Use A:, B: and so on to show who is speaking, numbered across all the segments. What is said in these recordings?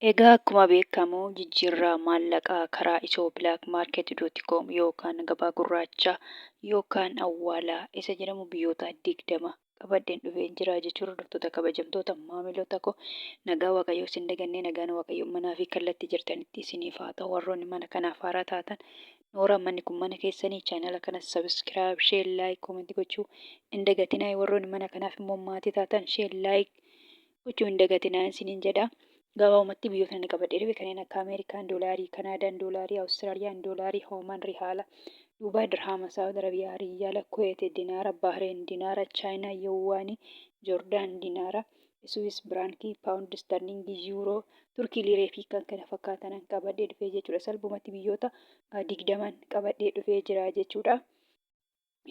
A: Egaa akkuma beekamu jijjiirraa maallaqaa karaa Itiyoo Bilaak Maarket.com yookaan gabaa gurraachaa yookaan awwaalaa isa jedhamu biyyoota 20 qabadheen dhufeen jira jechuudha. Hordoftoota kabajamtoota maamiltoota koo nagaa waaqayyoo isin dagannee nagaan waaqayyoo manaa fi kallattii jirtanitti isiniif haa ta'u. Warroonni mana kanaaf haaraa taatan noora manni kun mana keessanii chaanala kanas sabiskiraayib sheer laayik koomentii gochuu hin dagatinaa. Warroonni mana kanaaf immoo maatii taatan sheer laayik gochuu hin dagatinaa isiniin jedha. Gabaabumatti biyyoota inni qabadhee dhufe kanneen akka Ameerikaan doolaarii, Kanaadaan doolaarii, Awustiraaliyaan doolaarii, Hoomaan rihaala, Duubaay dirhaama, Saawud Arabiyaa riyaala, Kuweet dinaara, Baahireen dinaara, Chaayinaa yuwaanii, Joordaan dinaara, Swiss birankii, Paawundi sterlingii, Yuuroo, Turkii liiree fi kan kana fakkaatan qabadhee dhufee jechuudha. Salphumatti biyyoota 20 qabadhee dhufee jira jechuudha.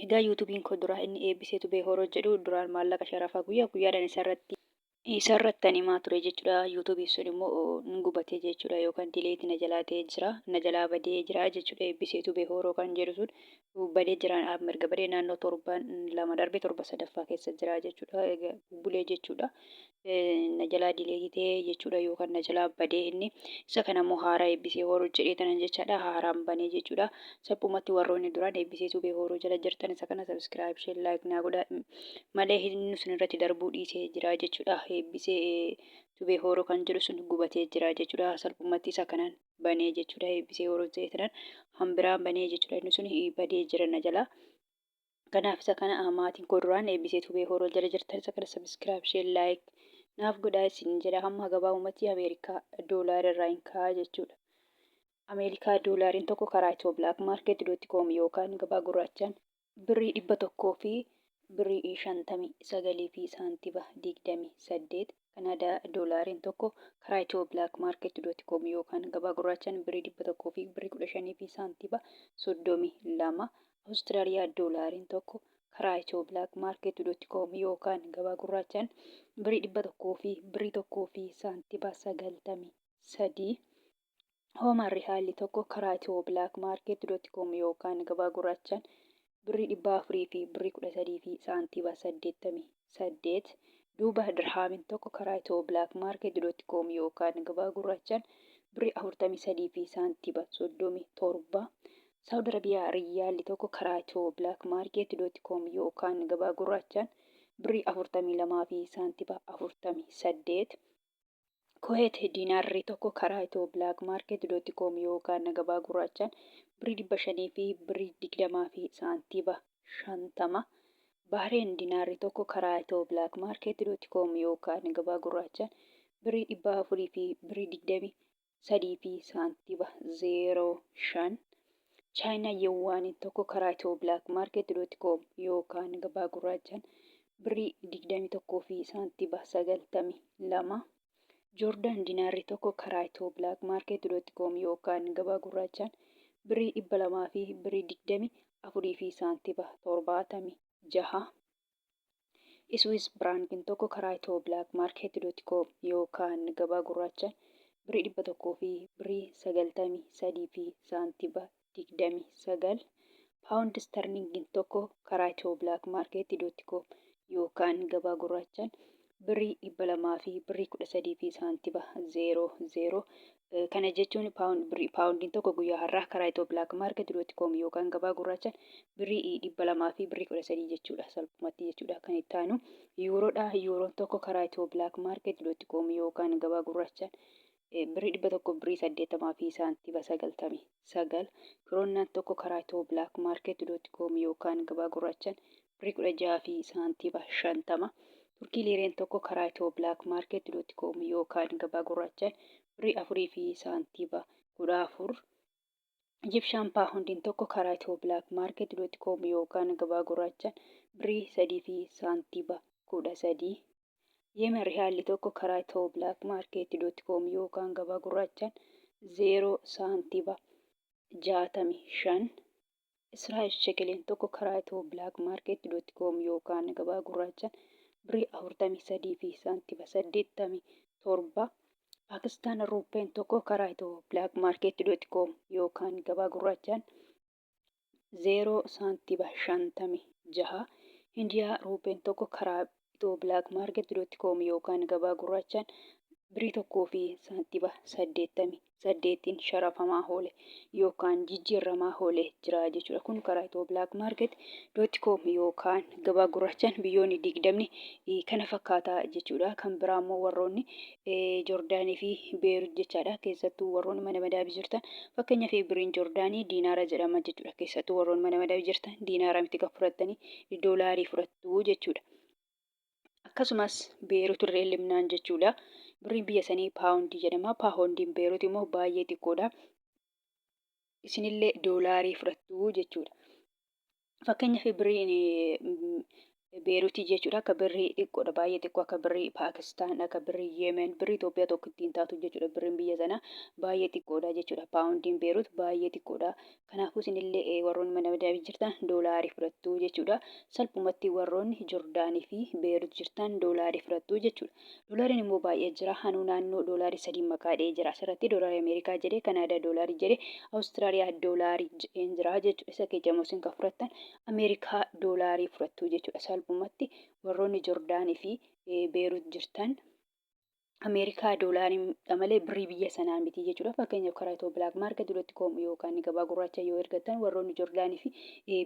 A: Egaa yuutuubiin koo duraa inni eebbiseetu bee horoo jedhu duraan maallaqa sharafaa guyyaa guyyaadhaan isarratti ani himaa ture jechuudha. Yuutuubiin sun immoo ni gubatee jechuudha yookaan dileetii na jalaa ta'ee jira. Na jalaa badee jira jechuudha. Eebbiseetu bee horoo kan jedhu sun badee jira. Mirga badee naannoo torban lama darbee torba sadaffaa keessa jira jechuudha. Egaa bulee jechuudha. Na jalaa dileetii ta'ee jechuudha yookaan na jalaa badee inni isa kana immoo haaraa eebbisee horoo jedhee tanan jechaadha. Haaraan banee jechuudha. Salphumatti warroonni duraan eebbiseetu bee horoo jala jirtan isa kana sabiskiraayib sheer laayik naa godhaa malee inni sun irratti darbuu dhiisee jira jechuudha. Eebbisee tubee horoo kan jedhu sun gubatee jira jechuudha. Salphumatti isa kanaan banee jechuudha. Eebbisee horoo ta'e tanan hambiraan banee jechuudha. Inni sun badee jira na jalaa. Kanaaf isa kana maatiin koo duraan eebbisee tubee horoo jala jirtan isa kana sabiskiraayib sheer laayik naaf godhaa isin jedha. Hamma gabaabumatti Ameerikaa doolaara irraa hin ka'a jechuudha. Ameerikaa doolaariin tokko karaa Itiyoo Bilaak Maarket.com yookaan gabaa gurraachaan birrii 100 fi birrii 59 fi saantiba 28. Kanaadaa doolaariin tokko karaa Itiyoo Bilaak Maarket.com yookaan gabaa gurraachaan birrii 100 fi birrii 15 fi saantiba 32. Awustiraaliyaa doolaariin tokko karaa Itiyoo Bilaak Maarket.com yookaan gabaa gurraachaan birrii 100 fi birrii 1 fi saantiba 93. Hoomaan rihaalli tokko karaa Itiyoo Bilaak Maarket.com yookaan gabaa gurraachaan birrii 400 fi birrii 13 fi saantiba 88. Duuba dirhaamiin tokko karaa Itiyoo Bilaak Maarket.com yookaan gabaa gurraachaan birrii 43 fi saantiba 37. Saawud Arabiyaa riyaalli tokko karaa Itiyoo Bilaak Maarket.com yookaan gabaa gurraachaan birrii 42 fi saantiba 48. Kuweet diinaarri tokko karaa Itiyoo Bilaak Maarket.com yookaan gabaa gurraachaan birrii 500 fi birrii 20 fi saantiba 50. Baahireen diinaarri tokko karaa Itiyoo Bilaak Maarket.com yookaan gabaa gurraachaan birrii 400 fi birrii 23 fi saantiba 05. Chaayinaa yuwaaniin tokko karaa Itiyoo Bilaak Maarket.com yookaan gabaa gurraachaan birrii 21 fi saantiba 92. Joordaan diinaarri tokko karaa Itiyoo Bilaak Maarket.com yookaan gabaa gurraachaan birrii 200 fi birrii 24 fi saantiba 76. Swiss biraankiin tokko karaa Itiyoo Bilaak Maarket.com yookaan gabaa gurraachaan birrii 100 fi birrii 93 fi saantiba 29. Paawundi sterlingiin tokko karaa Itiyoo Bilaak Maarket.com yookaan gabaa gurraachaan birrii 200 fi birrii 13 fi saantiba 00. Kana jechuun paawundiin tokko guyyaa har'aa karaa Itiyoo Bilaak Maarket.com yookaan gabaa gurraachaan birrii 200 fi birrii 13 jechuudha. Salphumatti jechuudha. Kan itti aanu yuuroodha. Yuuroon tokko karaa Itiyoo Bilaak Maarket.com yookaan gabaa gurraachaan birrii 100 birrii 80 fi saantiba 99. Kiroonnaan tokko karaa Itiyoo Bilaak Maarket.com yookaan gabaa gurraachaan birrii 16 fi saantiba 50. Turkii liireen tokko karaa Itiyoo Bilaak Maarket.com yookaan gabaa gurraachaan birrii 4 fi saantiba 14. Ijipshaan paawundiin tokko karaa Itiyoo Bilaak Maarket.com yookaan gabaa gurraachaan birrii 3 fi saantiba 13. Yemen riyaalli tokko karaa Itiyoo Bilaak Maarket.com yookaan gabaa gurraachaan 0 saantiba 65. Israa'el shekeliin tokko karaa Itiyoo Bilaak Maarket.com yookaan gabaa gurraachaan birrii 43 fi saantiba 87. Paakistaan ruupeen tokko karaa Itiyoo Bilaak Maarket.com yookaan gabaa gurraachaan 0 saantiba 56. Indiyaa ruupeen tokko karaa Itiyoo Bilaak Maarket.com yookaan gabaa gurraachaan birrii tokkoo fi saantiba 88 sharafamaa oole yookaan jijjiiramaa oole jira jechuudha. Kun karaa itoo Black Market .com yookaan gabaa gurraachaan biyyoonni 20 kana fakkaataa jechuudha. Kan biraa immoo warroonni Joordaanii fi Beerut jechaadha. Keessattuu warroonni mana madaabii jirtan fakkeenyaaf birriin Joordaanii diinaara jedhama jechuudha. Keessattuu warroonni mana madaabii jirtan diinaara miti kan fudhattanii doolaarii fudhattu jechuudha. Akkasumas Beerut irree limnaan jechuudha. Birriin biyya sanii paawundii jedhama. Paawundiin Beerut immoo baay'ee xiqqoodha. Isinillee doolaarii fudhattu jechuudha. Fakkeenyaaf birriin Beerutii jechuudha. Akka birrii xiqqoodha. Baay'ee xiqqoo akka birrii Paakistaan, akka birrii Yemen, birrii Itoophiyaa tokko ittiin taatu jechuudha. Birriin biyya sanaa baay'ee xiqqoodha jechuudha. Paawundiin Beerut baay'ee xiqqoodha. Kanaafuu isinillee warroonni mana madaabii jirtan doolaarii fudhattu jechuudha. Salphumatti warroonni Joordaanii fi Beerut jirtan doolaarii fudhattu jechuudha. Doolaariin immoo baay'ee jira. Hanuu naannoo doolaarii 3 maqaadhee jira. Asirratti doolaarii Ameerikaa jedhee, Kanaadaa doolaarii jedhee, Awustiraaliyaa doolaarii jedheen jira jechuudha. Isa keejjamoo isin kan fudhattan Ameerikaa doolaarii fudhattu jechuudha. Salphumatti warroonni Joordaanii fi Beerut jirtan Ameerikaa doolaariidha malee birrii biyya sanaa miti jechuudha. Fakkeenyaaf karaa itoo Black Market .com yookaan gabaa gurraacha yoo ergattan warroonni Joordaanii fi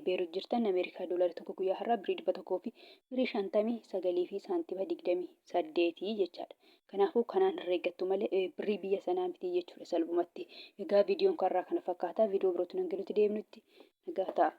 A: Beerut jirtan Ameerikaa doolaarii tokko guyyaa har'aa birrii 100 fi birrii 59 fi saantiba 28 jechaadha. Kanaafuu kanaan herreeggattu malee birrii biyya sanaa miti jechuudha salphumatti. Egaa viidiyoon kanarraa kana fakkaata. Viidiyoo birootti nan galutti deemnutti nagaa ta'a.